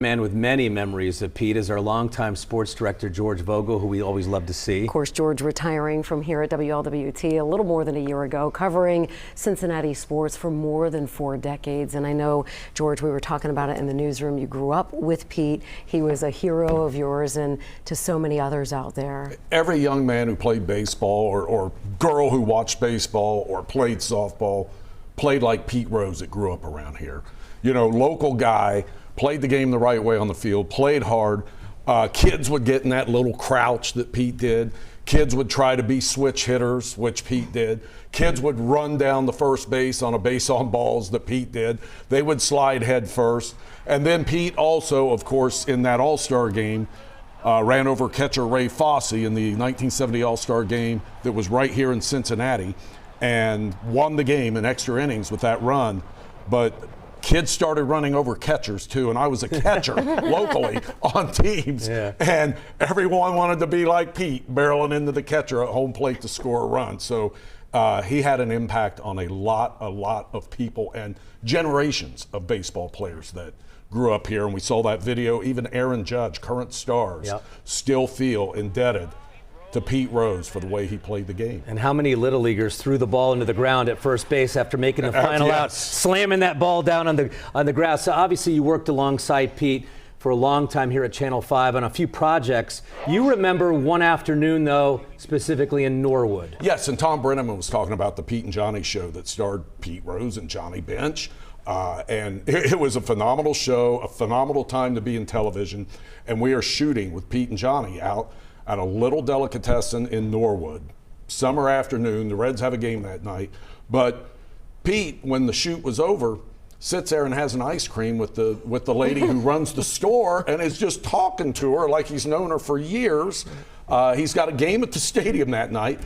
Man with many memories of Pete is our longtime sports director, George Vogel, who we always love to see. Of course, George retiring from here at WLWT a little more than a year ago, covering Cincinnati sports for more than 4 decades. And I know, George, we were talking about it in the newsroom. You grew up with Pete. He was a hero of yours and to so many others out there. Every young man who played baseball or girl who watched baseball or played softball played like Pete Rose that grew up around here. You know, local guy, played the game the right way on the field, played hard. Kids would get in that little crouch that Pete did. Kids would try to be switch hitters, which Pete did. Kids would run down the first base on a base on balls that Pete did. They would slide head first. And then Pete also, of course, in that All-Star game, ran over catcher Ray Fosse in the 1970 All-Star game that was right here in Cincinnati and won the game in extra innings with that run. But kids started running over catchers too, and I was a catcher locally on teams, and everyone wanted to be like Pete, barreling into the catcher at home plate to score a run. So he had an impact on a lot of people and generations of baseball players that grew up here. And we saw that video. Even Aaron Judge, current stars, still feel indebted to Pete Rose for the way he played the game. And how many Little Leaguers threw the ball into the ground at first base after making the final out, slamming that ball down on the grass. So obviously you worked alongside Pete for a long time here at Channel 5 on a few projects. You remember one afternoon, though, specifically in Norwood. Yes, and Tom Brenneman was talking about the Pete and Johnny show that starred Pete Rose and Johnny Bench. And it was a phenomenal show, a phenomenal time to be in television. And we are shooting with Pete and Johnny out at a little delicatessen in Norwood. Summer afternoon, the Reds have a game that night. But Pete, when the shoot was over, sits there and has an ice cream with the lady who runs the store and is just talking to her like he's known her for years. He's got a game at the stadium that night.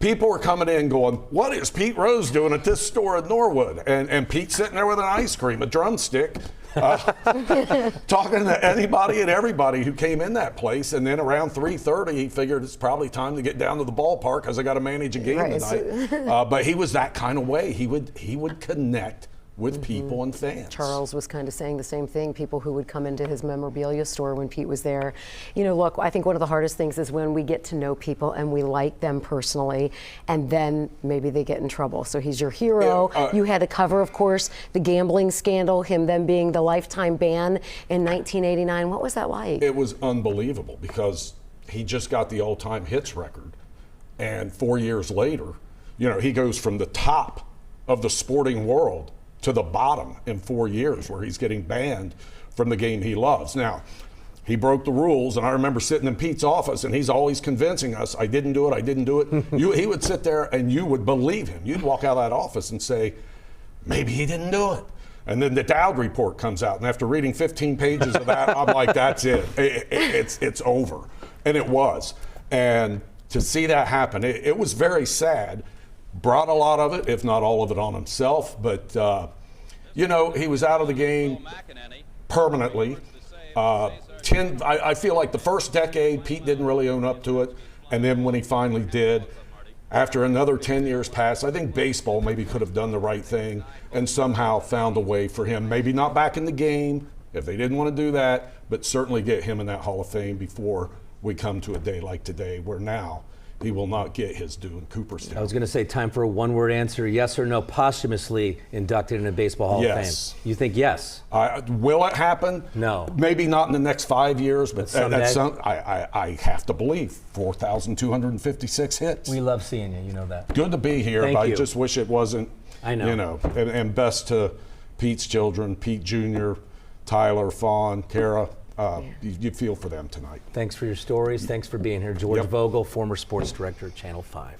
People are coming in going, what is Pete Rose doing at this store in Norwood? And Pete's sitting there with an ice cream, a drumstick, talking to anybody and everybody who came in that place. And then around 3:30, he figured it's probably time to get down to the ballpark because I got to manage a game tonight. But he was that kind of way. He would connect with people and fans. Charles was kind of saying the same thing, people who would come into his memorabilia store when Pete was there. You know, look, I think one of the hardest things is when we get to know people and we like them personally, and then maybe they get in trouble. So he's your hero. You had to cover, of course, the gambling scandal, him then being the lifetime ban in 1989. What was that like? It was unbelievable because he just got the all-time hits record. And 4 years later, you know, he goes from the top of the sporting world to the bottom in 4 years, where he's getting banned from the game he loves. Now, he broke the rules, and I remember sitting in Pete's office, and he's always convincing us, I didn't do it. He would sit there, and you would believe him. You'd walk out of that office and say, maybe he didn't do it. And then the Dowd report comes out, and after reading 15 pages of that, I'm like, that's it. It's over. And it was. And to see that happen, it was very sad. Brought a lot of it, if not all of it, on himself. But, you know, he was out of the game permanently. I feel like the first decade, Pete didn't really own up to it. And then when he finally did, after another 10 years passed, I think baseball maybe could have done the right thing and somehow found a way for him, maybe not back in the game if they didn't want to do that, but certainly get him in that Hall of Fame before we come to a day like today, where now he will not get his due in Cooperstown. I was going to say, time for a one-word answer, yes or no, posthumously inducted in a Baseball Hall of Fame. You think yes? Will it happen? No. Maybe not in the next 5 years, but I have to believe 4,256 hits. We love seeing you, you know that. Good to be here, but I just wish it wasn't, I know. You know, and best to Pete's children, Pete Jr., Tyler, Fawn, Kara. You feel for them tonight. Thanks for your stories. Thanks for being here. George Vogel, former sports director at Channel 5.